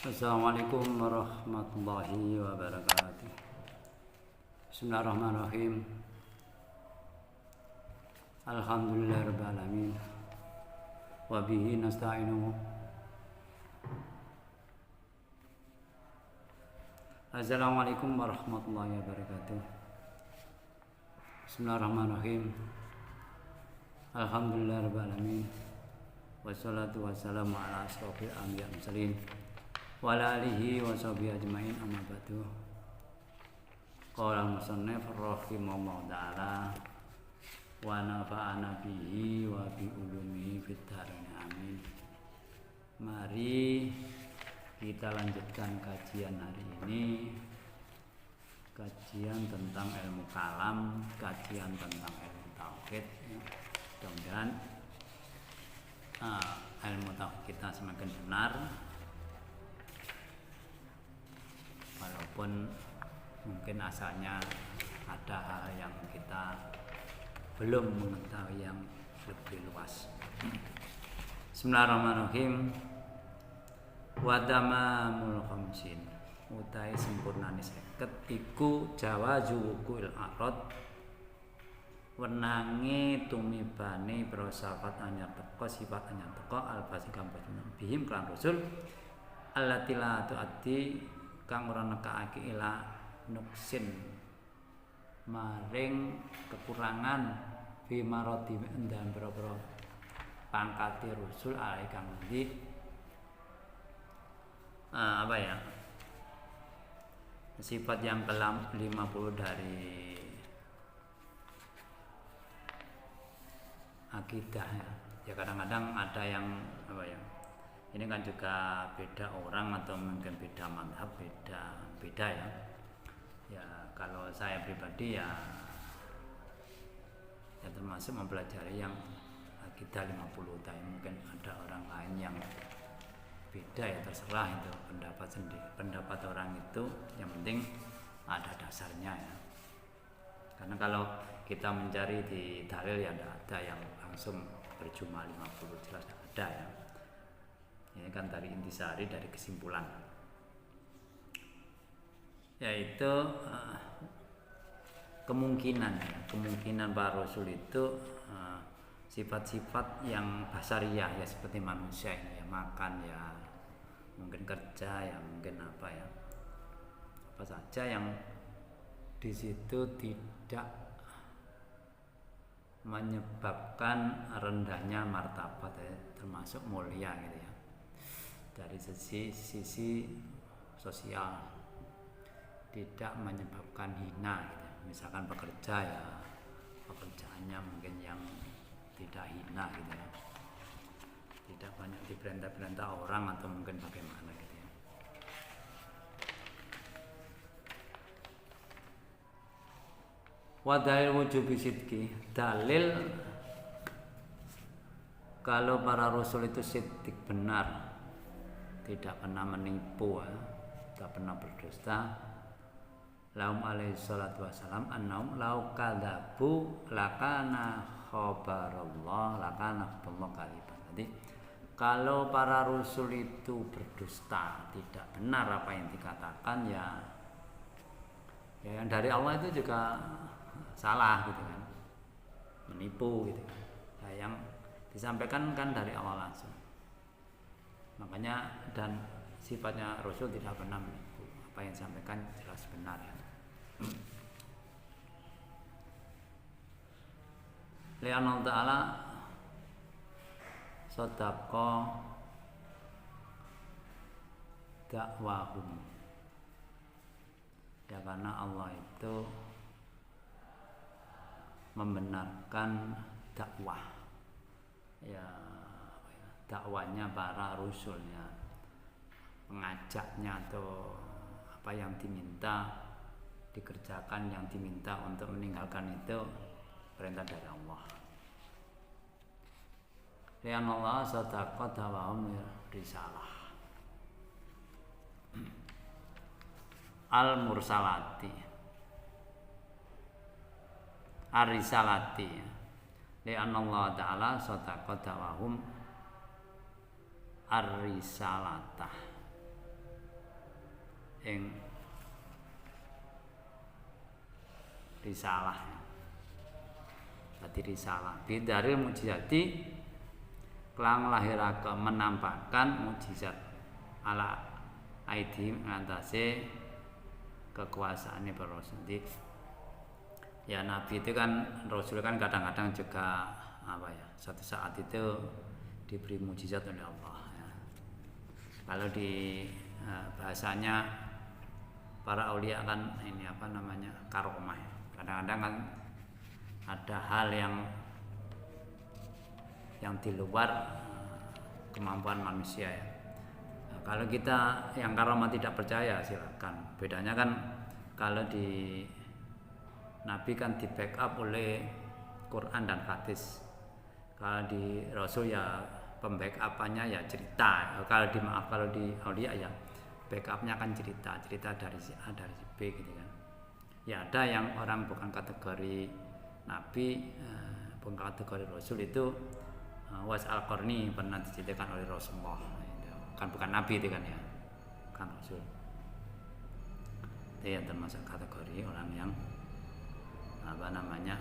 Assalamualaikum warahmatullahi wabarakatuh. Bismillahirrahmanirrahim. Alhamdulillahirabbil alamin. Wa bihi nasta'inu. Assalamualaikum warahmatullahi wabarakatuh. Bismillahirrahmanirrahim. Alhamdulillahirabbil alamin. Wassalatu wassalamu ala asrofil anbiya'i wal mursalin wa ala alihi wa sahbihi ajmain, amma ba'du. Qala al-musannif rahimahullahu ta'ala wa nafa'ana bihi wa bi ulumihi fid dharain amin. Mari kita lanjutkan kajian hari ini, kajian tentang ilmu kalam, kajian tentang ilmu tauhid. Mudah-mudahan ilmu tauhid kita semakin benar, walaupun mungkin asalnya ada hal yang kita belum mengetahui yang lebih luas. Bismillahirrahmanirrahim. Wa tamamul khamsin, utai sempurnane 50 iku jawazu wuqul arad, wenange tumibane prosafat anyar teko sifat anyar teko alfasi kampung bihim kan rasul allati la tuati kang ora nekake ila nuksin maring kekurangan fi marati dan boro-boro pangkati rasul alai kang ndi sifat yang ke-50 dari akidah ya. Kadang-kadang ada yang ini kan juga beda orang atau mungkin beda mazhab, beda ya. Ya kalau saya pribadi ya termasuk mempelajari yang akidah 50 tapi mungkin ada orang lain yang beda ya, terserah itu pendapat sendiri, pendapat orang itu yang penting ada dasarnya ya. Karena kalau kita mencari di dalil ya tidak ada yang langsung berjumlah 50, jelas tidak ada ya. Ini kan dari intisari, dari kesimpulan, yaitu kemungkinan para rasul itu sifat-sifat yang basariyah ya, seperti manusia ini ya, makan ya, mungkin kerja ya, mungkin apa saja yang di situ tidak menyebabkan rendahnya martabat ya, termasuk mulia gitu ya. Dari sisi sosial tidak menyebabkan hina gitu. Misalkan pekerja ya, pekerjaannya mungkin yang tidak hina gitu ya, tidak banyak diperintah-perintah orang atau mungkin bagaimana gitu ya. Wa dalil wujubi sidqi, dalil kalau para rasul itu siddiq, benar, tidak pernah menipu, tidak pernah berdusta. Lahum alaihi salatu wassalam annahum law kadzabu lakana khabarallah lakana khabarallah kaliban. Jadi kalau para rasul itu berdusta, tidak benar apa yang dikatakan ya yang dari Allah itu juga salah gitu kan, menipu gitu kan. Nah, yang disampaikan kan dari Allah langsung. Makanya dan sifatnya Rasul tidak pernah menipu, apa yang disampaikan jelas benar ya. Li'anna ta'ala sadaqa dakwahum, ya karena Allah itu membenarkan dakwah ya, dakwanya para rasulnya, pengajaknya atau apa yang diminta dikerjakan, yang diminta untuk meninggalkan itu perintah dari Allah. Lian Allah sadaqa dawahum risalah al-mursalati ar-risalati, lian Allah ta'ala sadaqa dawahum ar-risalatah ing risalah. Dadi risalah bidaril mujizati kelang lahirake menampakkan mujizat ala aidi ngantase kekuasaannya para rasul. Ya nabi itu kan, rasul kan kadang-kadang juga apa ya, suatu saat itu diberi mujizat oleh Allah ya. Kalau di bahasanya para aulia kan ini apa namanya, karomah ya. Kadang-kadang kan ada hal yang di luar kemampuan manusia ya. Nah, kalau kita yang karomah tidak percaya silakan. Bedanya kan kalau di Nabi kan di backup oleh Quran dan hadis. Kalau di Rasul ya pembackupannya ya cerita. Kalau di aulia ya backupnya kan cerita dari si A dari si B gitu kan. Ya ada yang orang bukan kategori Nabi, bukan kategori Rasul itu was al-Qarni pernah diceritakan oleh Rasulullah. Kan bukan Nabi itu kan ya, kan Rasul. Itu yang termasuk kategori orang yang apa namanya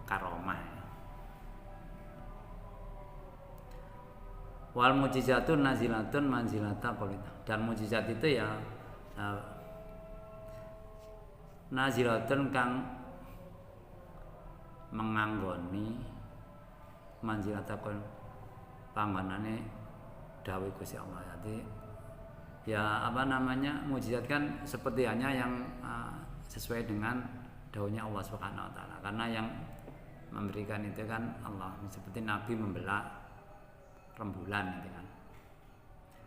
karomah ya. Wal mujizatun nazilatun manzilata qulita. Dan mujizat itu ya nazilatun kang menganggoni manzilata qul panggonane dawuh Gusti Allah. Jadi ya apa namanya, mujizat kan seperti hanya yang sesuai dengan dawuhnya Allah Subhanahu wa taala. Karena yang memberikan itu kan Allah, seperti Nabi membelah rembulan gitu kan.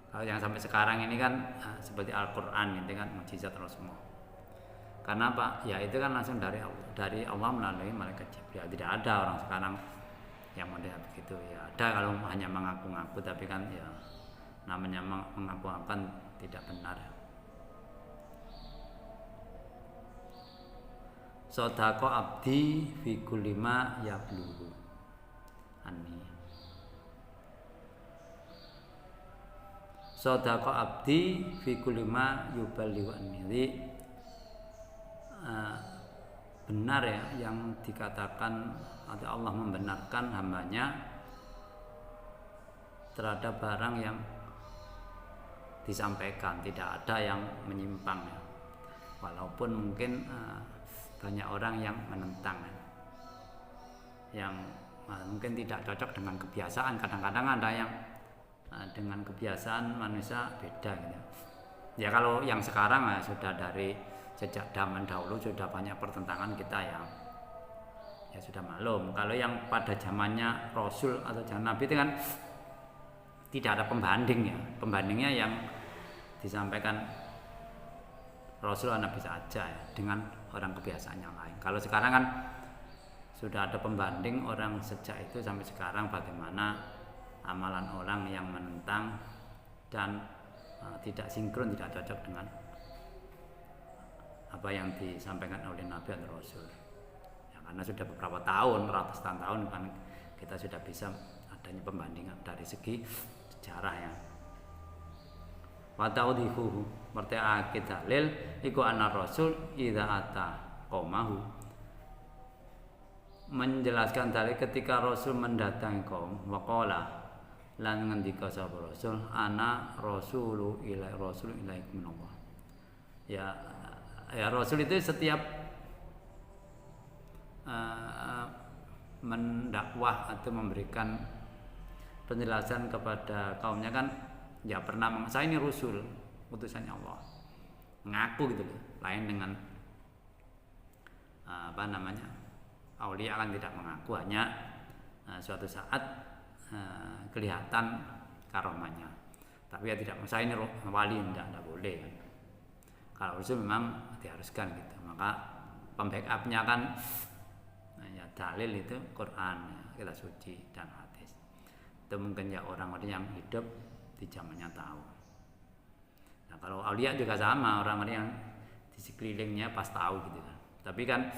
Kalau yang sampai sekarang ini kan seperti Al-Qur'an itu kan mujizat Rasulullah. Karena apa? Ya itu kan langsung dari Allah melalui malaikat Jibril. Tidak ada orang sekarang yang model begitu. Ya ada kalau hanya mengaku-ngaku, tapi kan ya namanya mengaku-ngaku tidak benar. Sodako abdi fi kulli ma yablughu anni. Sodako abdi fi kulli ma yuballighu anni. Benar ya yang dikatakan atau Allah membenarkan hambanya terhadap barang yang disampaikan, tidak ada yang menyimpang ya. Walaupun mungkin banyak orang yang menentang ya. Yang mungkin tidak cocok dengan kebiasaan. Kadang-kadang ada yang dengan kebiasaan manusia beda gitu. Ya kalau yang sekarang sudah dari sejak zaman dahulu sudah banyak pertentangan kita ya sudah maklum. Kalau yang pada zamannya Rasul atau zaman Nabi itu kan tidak ada pembanding ya. Pembandingnya yang disampaikan Rasul dan Nabi saja ya, dengan orang kebiasaan yang lain. Kalau sekarang kan sudah ada pembanding orang sejak itu sampai sekarang, bagaimana amalan orang yang menentang dan tidak sinkron, tidak cocok dengan apa yang disampaikan oleh Nabi dan Rasul ya, karena sudah beberapa tahun, ratusan tahun kan kita sudah bisa adanya pembandingan dari segi sejarah ya. Wa ta'udhihu merteake dalil iku ana Rasul idza ata qaumahu, menjelaskan dalil ketika Rasul mendatangi kaum, waqala lan ngendika sapa Rasul ana rasulu ilaikum minallah. Ya Rasul itu setiap mendakwah atau memberikan penjelasan kepada kaumnya kan ya pernah saya ini Rasul utusannya Allah, ngaku gitu loh. Lain dengan apa namanya aulia kan tidak mengaku, hanya suatu saat kelihatan karomanya, tapi ya tidak, saya ini wali, tidak boleh kan. Kalau Rasul memang diharuskan gitu, maka pembackup-nya kan ya dalil itu Quran, kita suci dan hadis. Itu mungkin ya orang-orang yang hidup di zamannya tahu. Nah kalau aulia juga sama, orang-orang yang di sekelilingnya pas tahu gitu kan. Tapi kan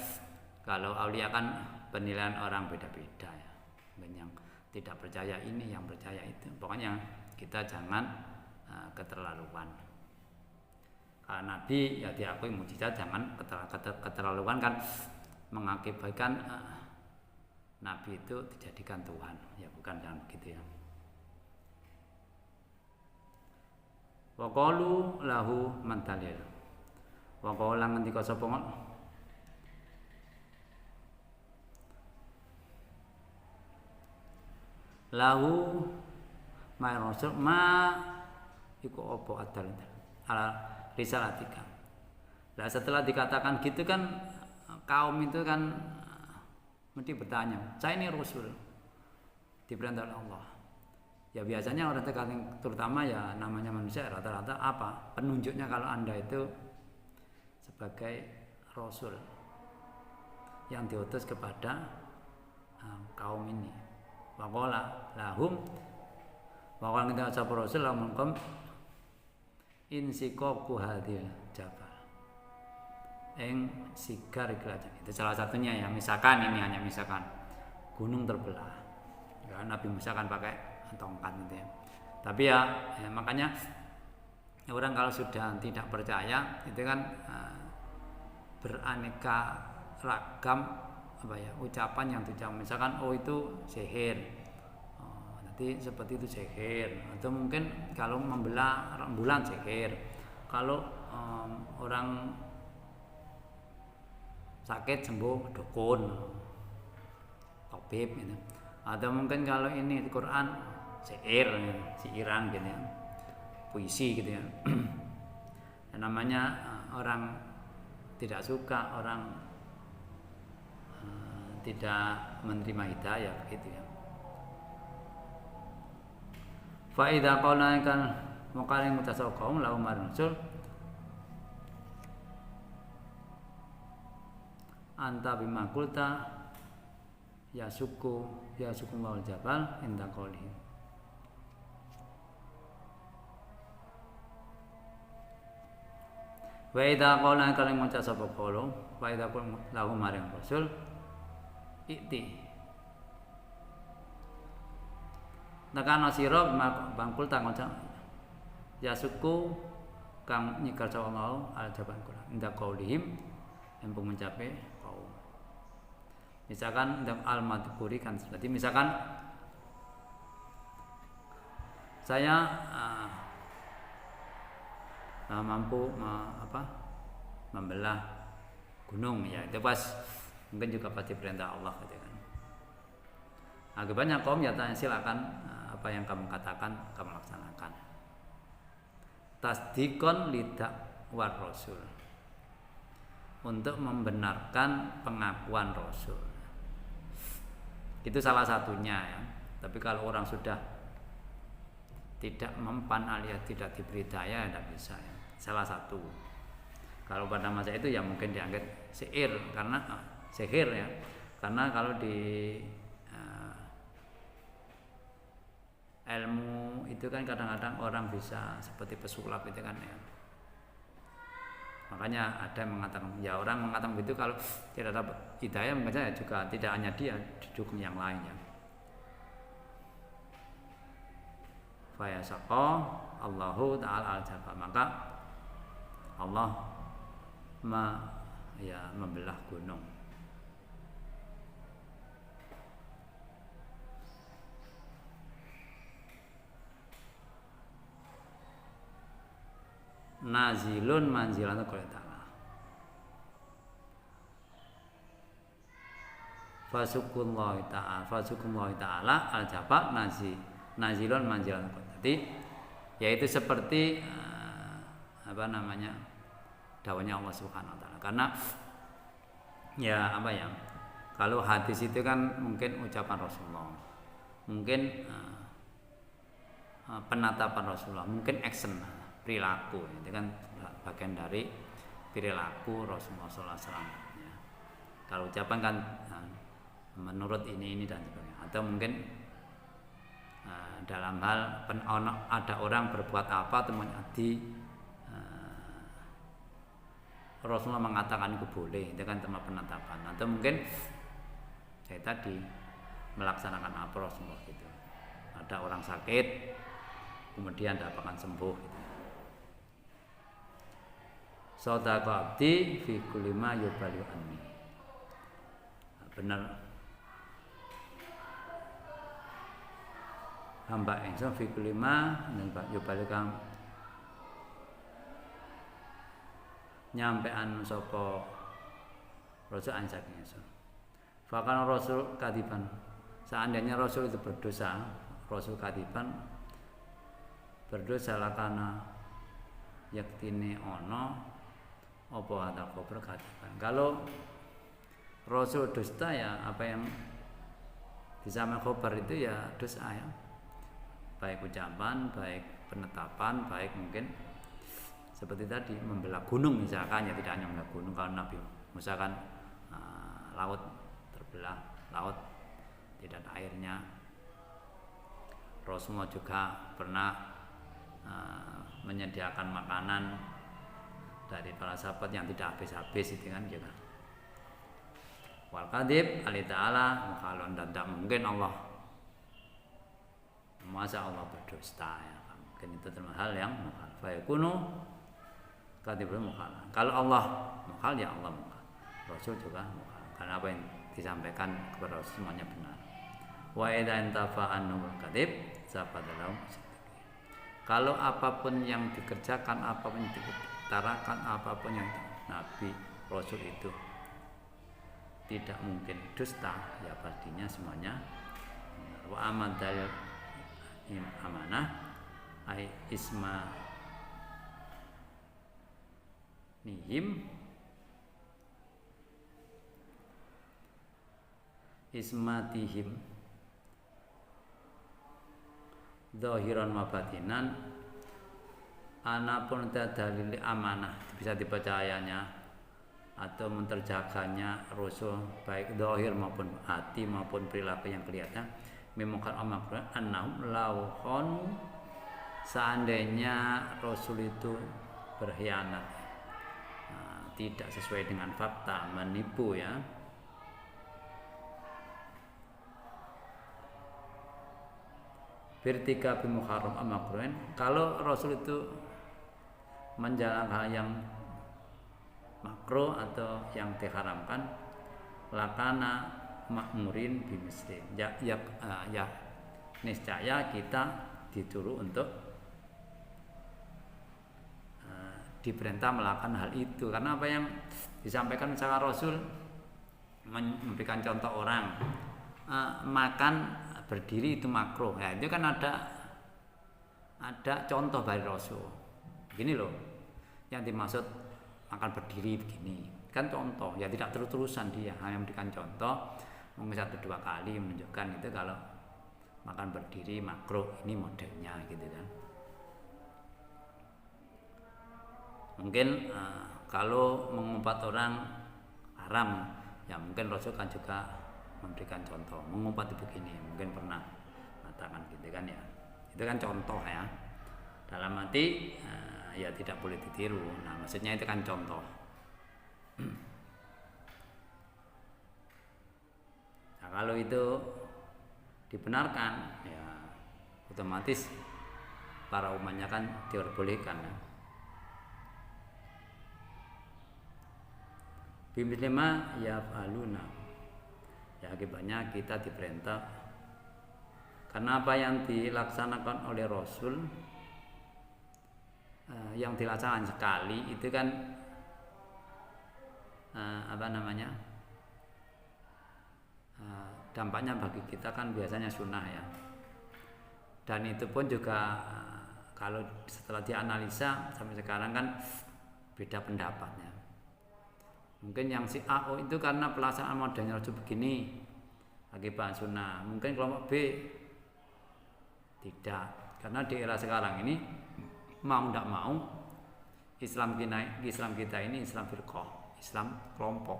kalau aulia kan penilaian orang beda-beda ya. Dan yang tidak percaya ini, yang percaya itu. Pokoknya kita jangan keterlaluan. Kalau Nabi ya diakui mukjizat, jangan keterlaluan kan mengakibatkan Nabi itu dijadikan Tuhan. Ya bukan, jangan begitu ya. Wa qalu lahu man dalil. Wa qala ngendika sapa lahu ma rasul ma iku apa adal ala risalatika. Nah setelah dikatakan gitu kan kaum itu kan mesti bertanya, saya ini rasul diperintah oleh Allah. Ya biasanya orang terutama ya namanya manusia rata-rata apa penunjuknya kalau Anda itu sebagai rasul yang diutus kepada kaum ini. Waqala lahum waqala kita sapa rasul lahum insikoku hadil jabal eng sigar kerajaan. Itu salah satunya ya, misalkan ini hanya misalkan gunung terbelah ya, Nabi Musa kan pakai tongkat gitu ya. Tapi ya makanya orang kalau sudah tidak percaya itu kan beraneka ragam apa ya ucapan yang diucapkan, misalkan oh itu sihir, nanti seperti itu sihir, atau mungkin kalau membelah rembulan sihir, kalau orang sakit sembuh dukun, tabib gitu. Atau mungkin kalau ini di Quran syair, siiran gitu ya, puisi gitu ya. Dan namanya orang tidak suka, orang tidak menerima hidayah begitu ya. Fa idza qala kan muqarin mutasawqahum lahu marsul anta bima qulta ya suku wal jabal inda qawlihi. Wa idza qala kan mutasawqahum fa idza qul lahu maring rasul ikti nakana sira bangkul tangon ya suku kang nyikar sapa mau al jaban kula inda qaulihim empung mencapai kaum. Misalkan dalam al-madhkuri kan seperti misalkan saya mampu membelah gunung ya, itu pas mungkin juga pasti perintah Allah gitu kan. Akibatnya kaum ya tanya silakan apa yang kamu katakan kamu laksanakan. Tasdikon lidak war rasul, untuk membenarkan pengakuan rasul. Itu salah satunya ya. Tapi kalau orang sudah tidak mempan alias tidak diberi daya tidak bisa ya. Salah satu. Kalau pada masa itu ya mungkin dianggap sihir karena sihir ya, karena kalau di ilmu itu kan kadang-kadang orang bisa seperti pesulap itu kan ya. Makanya ada yang mengatakan ya, orang mengatakan begitu kalau tidak dapat hidayah mungkin saja juga tidak hanya dia, didukung yang lainnya. Fa yasaqa Allahu ta'ala al-jabal, maka Allah membelah gunung. Nazilun manzilan qala ta'ala. Fasukullahi ta'ala al-jabal nazilun manzilan qala. Jadi yaitu seperti dawanya Allah Subhanahu wa taala. Karena ya kalau hadis itu kan mungkin ucapan Rasulullah, mungkin penatapan Rasulullah, mungkin action, perilaku, itu kan bagian dari perilaku Rasulullah SAW ya. Kalau ucapan kan menurut ini dan sebagainya, atau mungkin dalam hal ada orang berbuat apa temannya Rasulullah mengatakan itu boleh, itu kan tema penetapan. Atau mungkin saya tadi melaksanakan apa Rasulullah gitu. Ada orang sakit kemudian dapatkan sembuh gitu. Shadaqa abdi fi kulli ma yubalu anni. Bener hamba ingsun fi kulli ma yubalu kang nyampean sapa rasul an saking ingsun. Fakana rasul kadiban. Seandainya rasul itu berdosa, rasul kadiban berdosa lakana yaktine ana apa ada kober kadiban. Kalau rasul dusta ya apa yang disama khobar itu ya dosa ya. Baik ucapan, baik penetapan, baik mungkin seperti tadi membelah gunung misalkan, ya tidak hanya membelah gunung. Kalau Nabi Musa kan laut terbelah, laut tidak ada airnya. Rasulullah juga pernah menyediakan makanan dari para sahabat yang tidak habis-habis itu kan juga. Wal kadib alih ta'ala mukhalon, dan tidak mungkin Allah, masa Allah berdusta ya. Mungkin itu termasuk hal yang mukhal. Fa yakunu kadibul mukhal. Kalau Allah mukhal ya Allah mukhal. Rasul juga mukhal. Karena apa yang disampaikan kepada Rasul semuanya benar. Wa idza intafa anhu kadib sabadalau. Kalau apapun yang dikerjakan, apapun yang diutarakan, apapun yang Nabi Rasul itu tidak mungkin dusta, ya pastinya semuanya benar. Wa amadal amanah ai isma nihim ismatihim zahiran wa batinan, anapun dalil amanah bisa dipercayanya atau menterjaganya Rasul baik zahir maupun hati maupun perilaku yang kelihatan, memungkar amakran annahum lauhon, seandainya Rasul itu berkhianat, tidak sesuai dengan fakta, menipu ya, bertika bimuharram amakruhin. Kalau Rasul itu menjalankan hal yang makruh atau yang diharamkan, lakana makmurin bimisli, ya niscaya kita disuruh untuk diperintah melakukan hal itu. Karena apa yang disampaikan misalkan Rasul memberikan contoh orang makan berdiri itu makruh, ya itu kan ada contoh dari Rasul. Begini loh, yang dimaksud makan berdiri begini, kan contoh, ya tidak terus-terusan dia, hanya memberikan contoh, mungkin 1-2 kali menunjukkan itu kalau makan berdiri makruh, ini modelnya gitu kan. Mungkin kalau mengumpat orang haram, ya mungkin Rasul kan juga memberikan contoh, mengumpat begini, mungkin pernah mengatakan gitu kan ya. Itu kan contoh ya. Dalam arti ya tidak boleh ditiru. Nah, maksudnya itu kan contoh. Nah, kalau itu dibenarkan, ya otomatis para umatnya kan diperbolehkan. Ya. Bimlima ya faluna. Ya akibatnya kita diperintah, karena apa yang dilaksanakan oleh Rasul, yang dilaksanakan sekali itu kan dampaknya bagi kita kan biasanya sunnah ya. Dan itu pun juga kalau setelah dianalisa sampai sekarang kan beda pendapatnya. Mungkin yang si A itu karena pelaksanaan modelnya Rasul begini akibat sunnah. Mungkin kelompok B tidak, karena di era sekarang ini mau tidak mau Islam kita ini Islam firqah, Islam kelompok.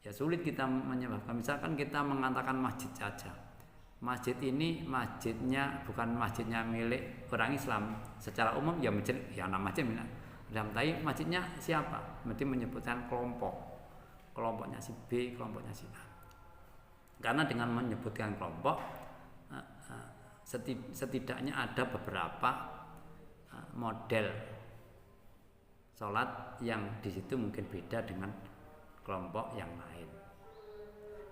Ya sulit kita menyebabkan. Misalkan kita mengatakan masjid saja, masjid ini masjidnya bukan masjidnya milik orang Islam secara umum, ya masjid ya nama masjid milik. Dalam tayi masjidnya siapa? Mesti menyebutkan kelompoknya si B, kelompoknya si A. Karena dengan menyebutkan kelompok, setidaknya ada beberapa model sholat yang di situ mungkin beda dengan kelompok yang lain.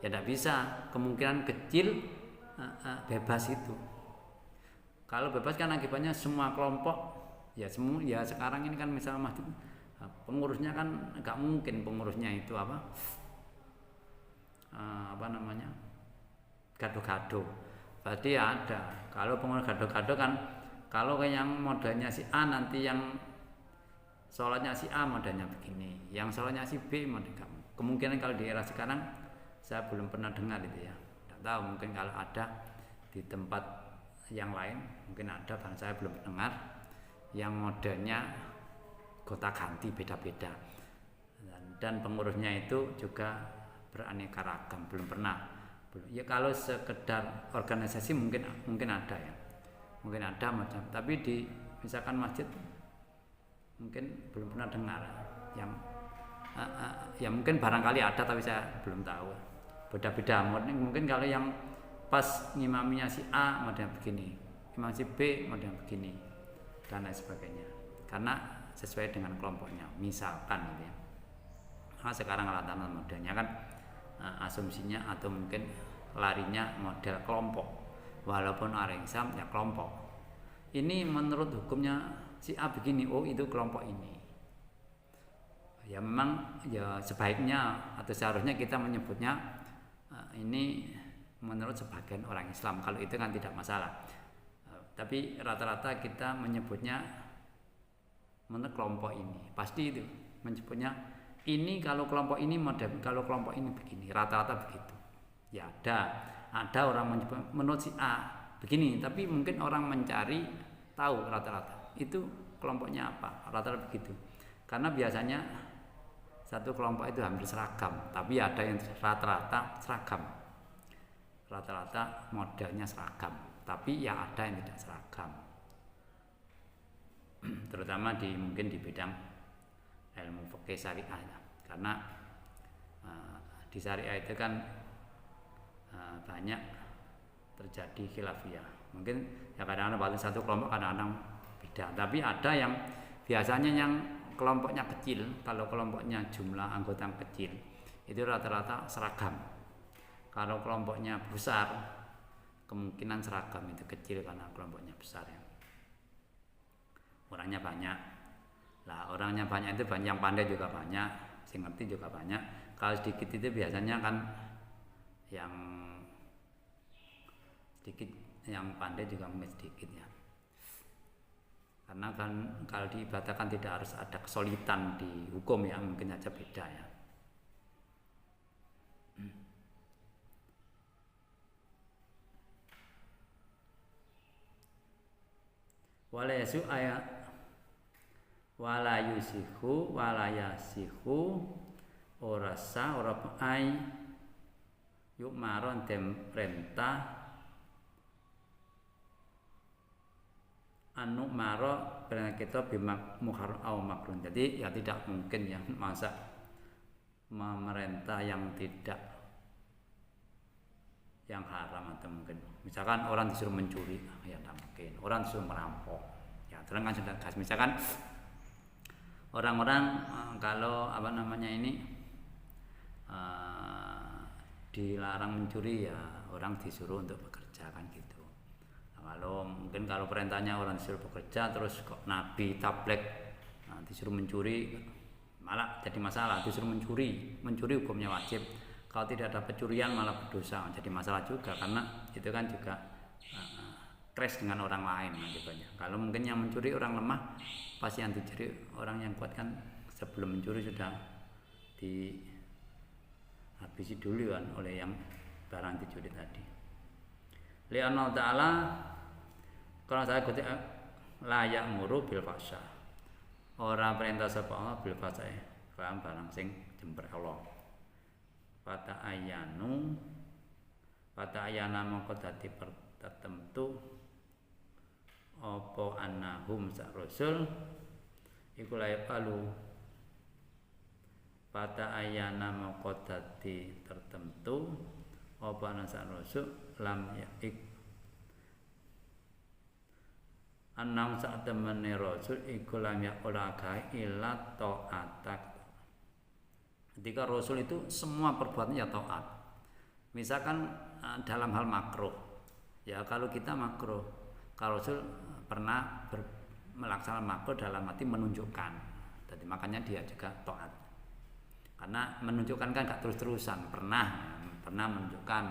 Ya tidak bisa, kemungkinan kecil bebas itu. Kalau bebas kan akibatnya semua kelompok ya sekarang ini kan misalnya masjid pengurusnya kan nggak mungkin pengurusnya itu apa namanya gado-gado. Berarti ada. Kalau pengurus gado-gado kan kalau yang modelnya si A nanti yang sholatnya si A modelnya begini, yang sholatnya si B modelnya kemungkinan kalau di era sekarang saya belum pernah dengar itu ya. Tidak tahu mungkin kalau ada di tempat yang lain mungkin ada, bahkan saya belum dengar yang modelnya gonta ganti beda-beda dan pengurusnya itu juga beraneka ragam, belum pernah. Ya kalau sekedar organisasi mungkin ada ya, mungkin ada macam, tapi di misalkan masjid mungkin belum pernah dengar yang ya mungkin barangkali ada tapi saya belum tahu. Beda-beda mungkin kalau yang pas ngimaminya si A model begini, imam si B model begini dan lain sebagainya, karena sesuai dengan kelompoknya misalkan gitu ya. Nah, sekarang rata-rata modelnya kan asumsinya atau mungkin larinya model kelompok, walaupun orang Islam ya kelompok. Ini menurut hukumnya si A begini, oh itu kelompok ini. Ya memang ya sebaiknya atau seharusnya kita menyebutnya ini menurut sebagian orang Islam, kalau itu kan tidak masalah. Tapi rata-rata kita menyebutnya menurut kelompok ini, pasti itu menyebutnya ini kalau kelompok ini model, kalau kelompok ini begini, rata-rata begitu. Ya ada orang menyebut menurut si A begini, tapi mungkin orang mencari tahu rata-rata itu kelompoknya apa, rata-rata begitu. Karena biasanya satu kelompok itu hampir seragam, tapi ada yang rata-rata seragam, rata-rata modelnya seragam, tapi ya ada yang tidak seragam. Terutama mungkin di bidang ilmu fikih syariah, karena di syariah itu kan banyak terjadi khilafiyah. Mungkin ya kadang-kadang paling satu kelompok kadang-kadang beda, tapi ada yang biasanya yang kelompoknya kecil, kalau kelompoknya jumlah anggota kecil itu rata-rata seragam. Kalau kelompoknya besar kemungkinan seragam itu kecil karena kelompoknya besar ya. Orangnya banyak. Lah orangnya banyak itu banyak, yang pandai juga banyak, yang ngerti juga banyak. Kalau sedikit itu biasanya kan yang sedikit, yang pandai juga mungkin sedikit ya. Karena kan kalau diibaratkan tidak harus ada kesulitan di hukum ya, mungkin aja beda ya. Walayasu ayat walayusihu walayasihu ora sah ora ai yuk maron dem perintah anu maro perintah kita bimak muharram au makrun. Jadi ya tidak mungkin ya masa memerintah yang tidak, yang haram, atau mungkin misalkan orang disuruh mencuri ya tidak mungkin, orang disuruh merampok ya terus kan sudah gas. Misalkan orang-orang kalau apa namanya ini dilarang mencuri ya orang disuruh untuk bekerja kan gitu. Nah, kalau perintahnya orang disuruh bekerja terus kok Nabi tablek disuruh mencuri malah jadi masalah. Disuruh mencuri hukumnya wajib, kalau tidak ada pencurian malah berdosa, jadi masalah juga karena itu kan juga crash dengan orang lain akibatnya. Kalau mungkin yang mencuri orang lemah, pasti yang dicuri orang yang kuat kan sebelum mencuri sudah dihabisi dulu kan oleh yang barang dicuri tadi. Li'anna ta'ala kalau saya kutip layak muru bil fahsya, orang perintah sapa Allah bil fahsya barang sing jember Allah. Pada ayana mongko dadi tertentu apa annahum sak rasul iku layak palu. Pada ayana mongko dadi tertentu apa ana sak rasul lam Anam sak temene rasul iku lam yaqulaga illa ta'atak. Ketika rasul itu semua perbuatannya taat. Misalkan dalam hal makruh. Ya kalau kita makruh, kalau rasul pernah melaksanakan makruh dalam arti menunjukkan. Jadi makanya dia juga taat. Karena menunjukkan kan gak terus-terusan, pernah menunjukkan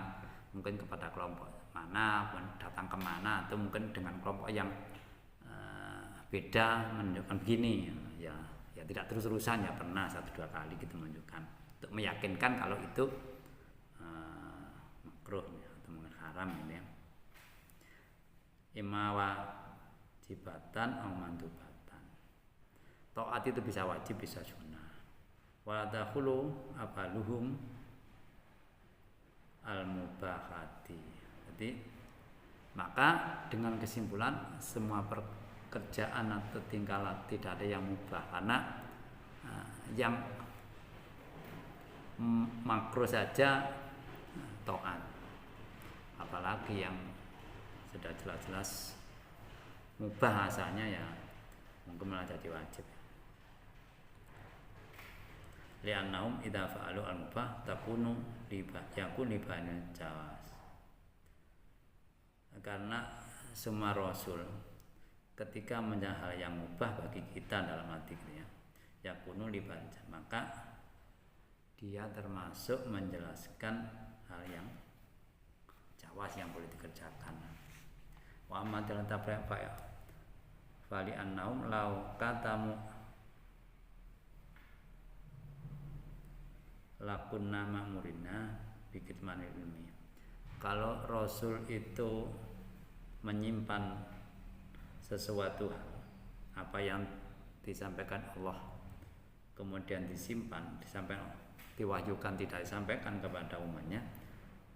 mungkin kepada kelompok mana, datang kemana, atau mungkin dengan kelompok yang beda menunjukkan begini ya tidak terus-terusan, ya pernah 1-2 kali gitu menunjukkan untuk meyakinkan kalau itu makruh atau haram ini ya. Ima wajibatan atau mandubatan. Taat itu bisa wajib bisa sunnah. Wa dakhulu abaluhum al-mubahati. Jadi maka dengan kesimpulan semua pekerjaan atau tingkah laku tidak ada yang mubah, karena yang makruh saja taat, apalagi yang sudah jelas-jelas mubah asalnya ya mungkin malah jadi wajib. Li'annahum idza fa'alu al-mubah takunu yakun libanil jawaz. Karena semua rasul ketika menjadi hal yang mubah bagi kita dalam arti ya yakunu liban, maka dia termasuk menjelaskan hal yang jawaz yang boleh dikerjakan. Wa amma tatabra fali annahum law katamu lakunna ma'murina bikitmanil ilmi. Kalau rasul itu menyimpan sesuatu apa yang disampaikan Allah kemudian disimpan, disampaikan, diwahyukan, tidak disampaikan kepada umatnya,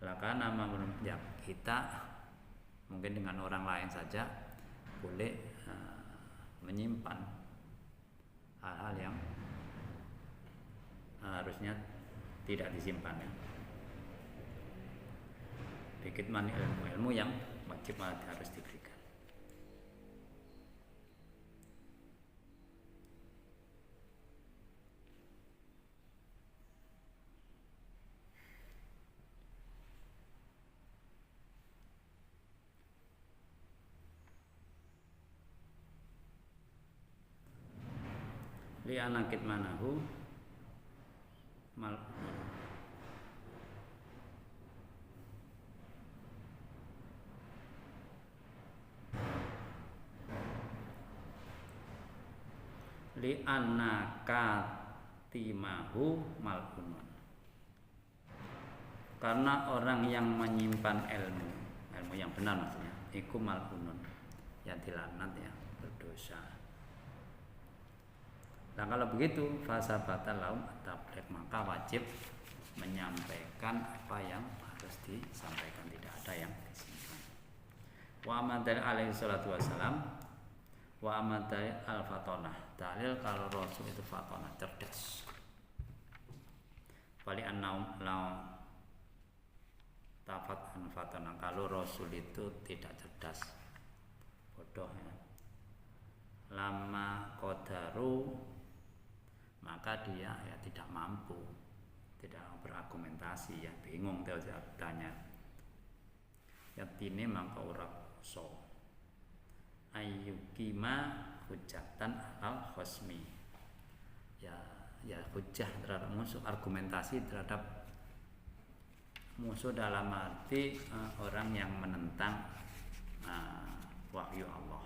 lakana ma'murun, ya kita mungkin dengan orang lain saja boleh menyimpan hal-hal yang harusnya tidak disimpan ya. Bikitman ilmu yang wajib harus diberikan. Li anakit manahu mal li anakatimahu mal'unun, karena orang yang menyimpan ilmu yang benar maksudnya iku mal'unun, yang dilaknat ya, berdosa. Nah kalau begitu fasa batal laum tabligh, maka wajib menyampaikan apa yang harus disampaikan, tidak ada yang disimpan. Wa amadal alaihi salatu wassalam wa amadai al-fatonah, dalil kalau rasul itu fatonah, cerdas. Bali an-naum lau tafat an fatonah, kalau rasul itu tidak cerdas, bodoh ya. Lama qadaru, maka dia ya tidak mampu, tidak berargumentasi ya, bingung dia tanya. Yatine mangka ora so ayyukima hujatan al khosmi, ya hujah terhadap musuh, argumentasi terhadap musuh dalam arti orang yang menentang wahyu Allah,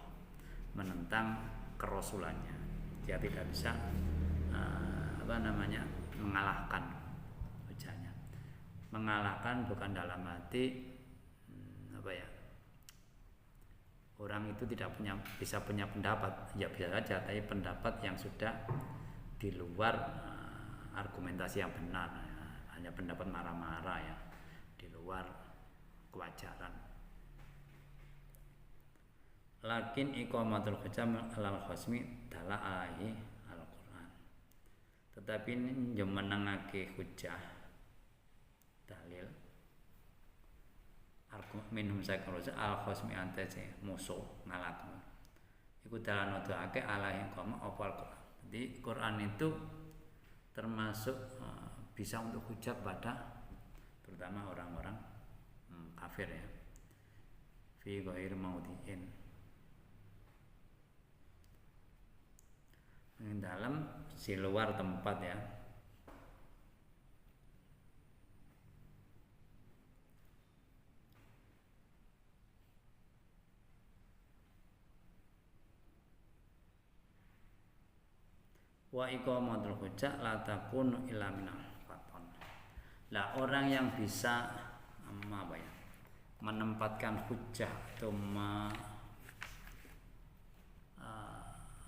menentang kerasulannya, dia tidak bisa mengalahkan hujahnya. Mengalahkan bukan dalam arti orang itu tidak bisa punya pendapat, ya bisa saja, tapi pendapat yang sudah di luar argumentasi yang benar, ya. Hanya pendapat marah-marah ya, di luar kewajaran. Lakin iqamatul hujjah alal khosmi dala alaihi al-Quran, tetapi ini menengake hujjah dalil minum zakroza al khosmi antese musuh ngalakno iku dalan nuduhake ala yang koma opal Quran. Jadi Quran itu termasuk bisa untuk hujah pada terutama orang-orang kafir ya. Fi ghairi maudhi'in. Di dalam si luar tempat ya. Wa iqamatul hujjah la takunu illa minal faton. Lah orang yang bisa apa ya? Menempatkan hujjah atau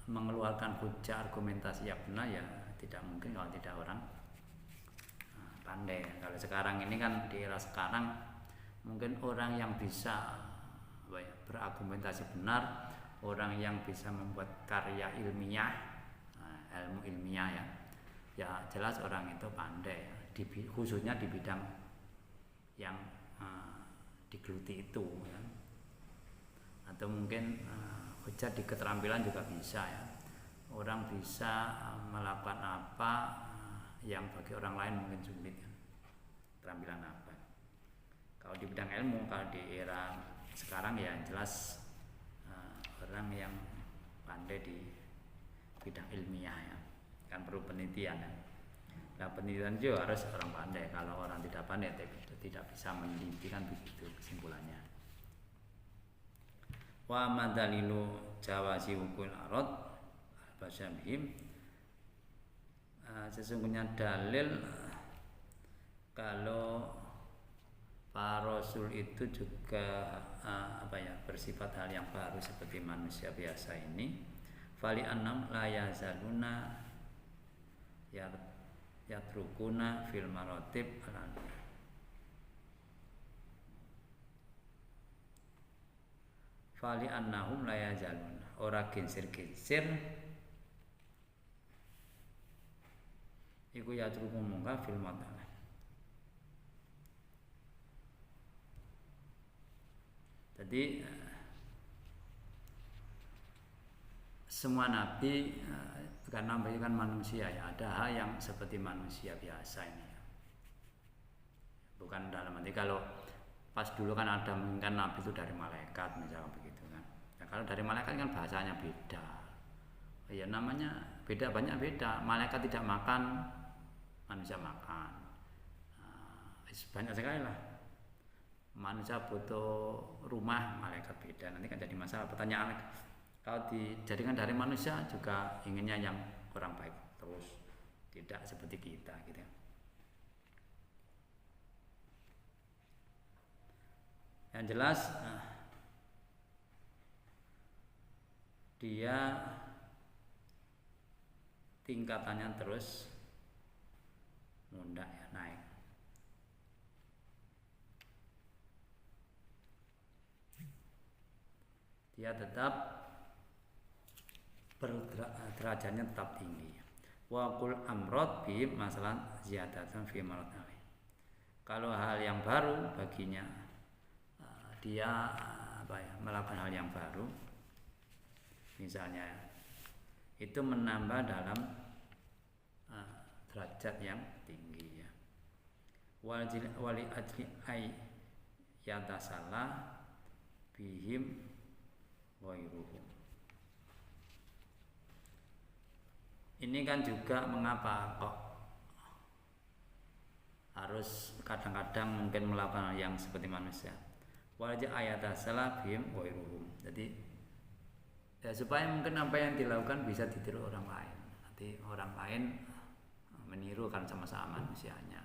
mengeluarkan hujjah argumentasi yang benar ya tidak mungkin kalau tidak orang pandai. Kalau sekarang ini kan di era sekarang mungkin orang yang bisa apa ya, berargumentasi benar, orang yang bisa membuat karya ilmiah, ilmu ilmiah ya jelas orang itu pandai ya, khususnya di bidang yang digeluti itu ya. Atau mungkin hujjah di keterampilan juga bisa ya, orang bisa melakukan apa yang bagi orang lain mungkin sulit ya. Keterampilan apa kalau di bidang ilmu, kalau di era sekarang ya jelas orang yang pandai di bidang ilmiah ya, kan perlu penelitian ya. Nah penelitian juga harus orang pandai, kalau orang tidak pandai tidak bisa meneliti kan begitu kesimpulannya. Wa madalilu jawazi hukul arad al-basyamihim, sesungguhnya dalil kalau para rasul itu juga bersifat hal yang baru seperti manusia biasa ini. Fali annam la yazaluna yatrukuna fil maratib alan. Fali annahum la yazaluna, ora ginsir-ginsir iku yatrukun mungka fil maratib. Jadi semua nabi karena mereka kan manusia ya, ada hal yang seperti manusia biasa ini ya. Bukan dalam arti kalau pas dulu kan ada mungkin nabi itu dari malaikat misalnya begitu kan. Nah, kalau dari malaikat kan bahasanya beda. Ya namanya beda, banyak beda. Malaikat tidak makan, manusia makan. Banyak sekali lah. Manusia butuh rumah, malaikat beda. Nanti kan jadi masalah pertanyaan. Kalau dijadikan dari manusia juga inginnya yang orang baik terus, tidak seperti kita gitu. Yang jelas dia tingkatannya terus mundak ya, naik. Dia tetap derajatnya tetap tinggi. Wa qul amrad bi masalan ziyadatan fi marad ali. Kalau hal yang baru baginya dia melakukan hal yang baru, misalnya itu menambah dalam derajat yang tinggi ya. Wali ajli ay yatasalah bihim wairuhum. Ini kan juga mengapa kok harus kadang-kadang mungkin melakukan yang seperti manusia. Wajah ayat salah bihim wairuhum. Jadi ya supaya mungkin apa yang dilakukan bisa ditiru orang lain. Nanti orang lain meniru kan sama-sama manusianya.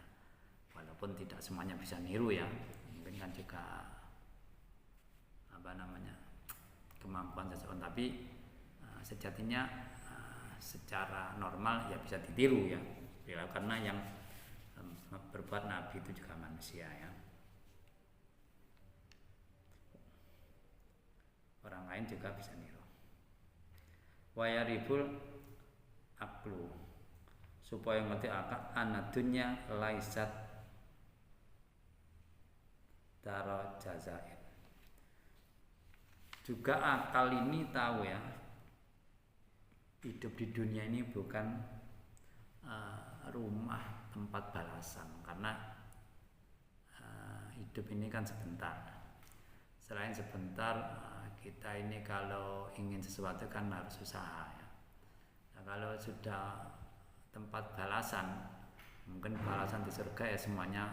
Walaupun tidak semuanya bisa niru ya. Mungkin kan juga kemampuan seseorang, tapi sejatinya secara normal ya bisa ditiru ya, karena yang berbuat nabi itu juga manusia ya, orang lain juga bisa niru. Wayaribul aklu, supaya ngerti akal anadunya laisat daro jazair. Juga akal ini tahu ya, hidup di dunia ini bukan rumah tempat balasan, karena hidup ini kan sebentar. Selain sebentar, kita ini kalau ingin sesuatu kan harus usaha ya. Nah, kalau sudah tempat balasan, mungkin balasan di surga ya semuanya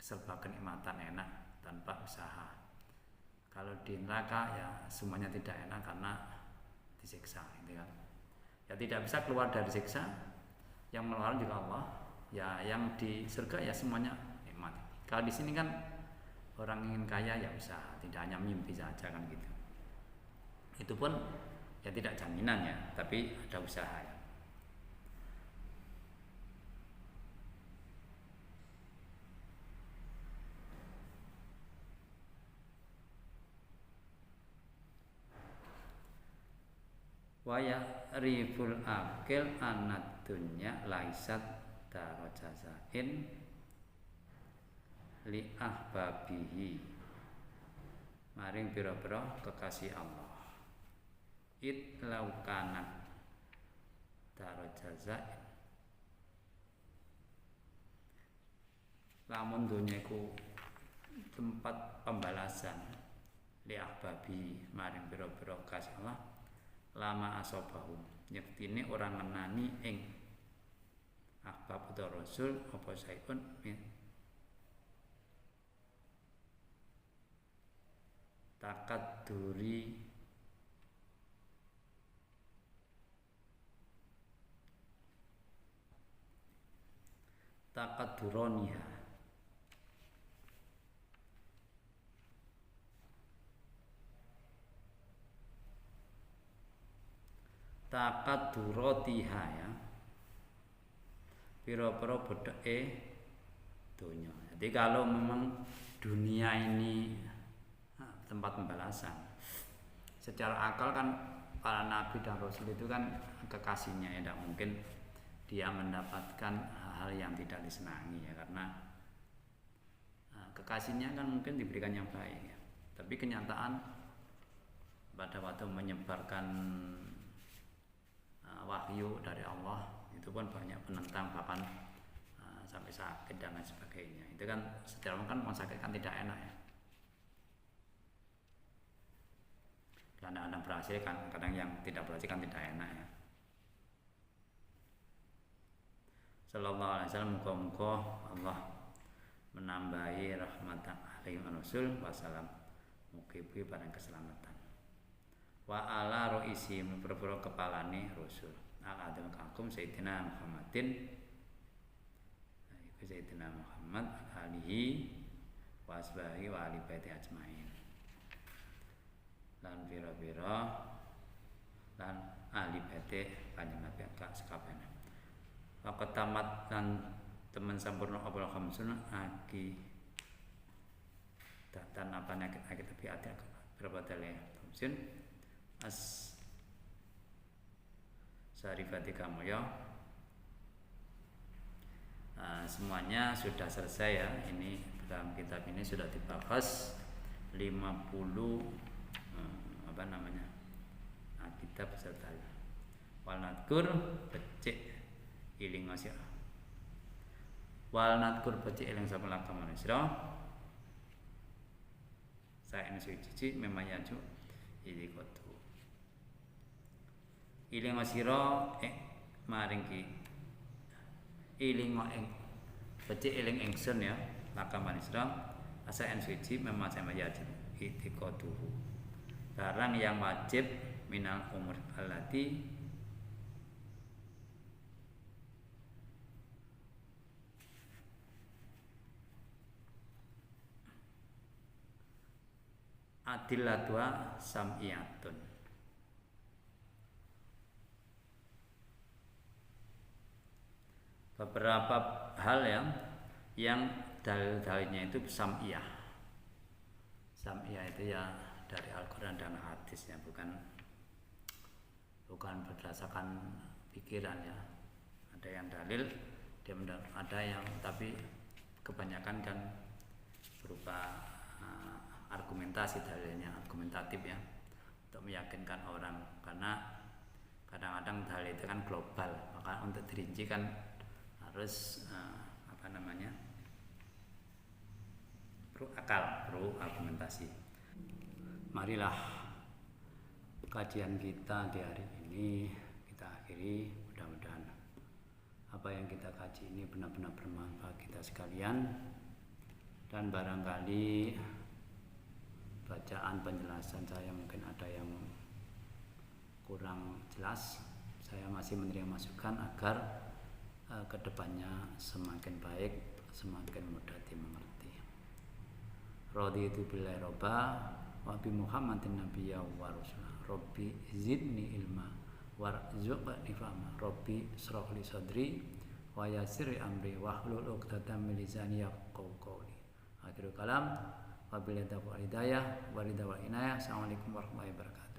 serba kenikmatan enak tanpa usaha. Kalau di neraka ya semuanya tidak enak karena disiksa, gitu kan. Ya tidak bisa keluar dari siksa, yang mengeluarkan juga Allah. Ya yang di surga ya semuanya nikmat. Kalau di sini kan orang ingin kaya ya usaha, tidak hanya mimpi saja kan gitu. Itu pun ya tidak jaminan ya, tapi ada usaha ya. Wa ya'riful akil anad dunya laisat darajazain li ahbabihi maring pira-pira kekasih Allah. It laukanat darajazain, lamun dunya iku tempat pembalasan li ahbabi maring pira-pira kekasih Allah, lama asobahum yektine orang ngenani ing ahbab utawa rasul apa saipun takaduri takaduroniha takaduratiha ya, pira-pira bedheke donya. Jadi kalau memang dunia ini tempat pembalasan, secara akal kan para nabi dan rasul itu kan kekasihnya ya, tidak mungkin dia mendapatkan hal yang tidak disenangi ya, karena kekasihnya kan mungkin diberikan yang baik ya. Tapi kenyataan pada waktu menyebarkan wahyu dari Allah itu pun banyak penentang, bahkan sampai sakit dan lain sebagainya. Itu kan secara kan orang sakit kan tidak enak ya. Kadang-kadang berhasil kan, kadang yang tidak berhasil kan tidak enak ya. Sallallahu alaihi wasallam, muga-muga Allah menambahi rahmatan alaihi rasul wasallam, mugi-mugi barang keselamatan. Wa ala roisi berpura kepalane rasul al adam kangkum sayyidina Muhammadin, iku sayyidina Muhammad alihi wa asbahi wa ali baiti ajmain, lan pira-pira lan ahli baiti kanjeng Nabi sakabehane. Waqat tamat lan teman sampurna abul khamsun aki datan apa akit tapi ada berapa tele khamsun as sarifati kamu ya. Semuanya sudah selesai ya. Ini dalam kitab ini sudah dibahas 50 apa namanya kitab beserta walnatkur becik iling ngasih walnatkur becik iling sama lakam manusia saya ini suci memang yaju ini kotu iling ngasiro maring ki iling ngoeng becik iling engsun ya lakam manusia asa en suci memang sama yaju ini kotu barang yang wajib minal umur allati adillatua sam'iyatun. Beberapa hal yang dalil-dalilnya itu sam'iyah. Sam'iyah itu ya dari Al-Quran dan hadis ya, bukan berdasarkan pikiran ya. Ada yang dalil, ada yang tapi kebanyakan kan berupa argumentasi, dalilnya argumentatif ya, untuk meyakinkan orang, karena kadang-kadang kadang dalil itu kan global, maka untuk dirinci kan harus perlu akal, perlu argumentasi. Marilah kajian kita di hari ini kita akhiri, mudah-mudahan apa yang kita kaji ini benar-benar bermanfaat kita sekalian, dan barangkali bacaan penjelasan saya mungkin ada yang kurang jelas, saya masih menerima masukan agar kedepannya semakin baik, semakin mudah dimengerti. Raditu billahi robba wa bi Muhammadin nabiyya wa rasulah. Rabbi zidni ilma warzuqni fahma. Rabbi shrah li sadri wa yassir amri wahlul 'uqdatam min lisani yafqahu qawli. Akhirul kalam, wabillahi taufiq wal hidayah wa ridha wal inayah. Assalamualaikum warahmatullahi wabarakatuh.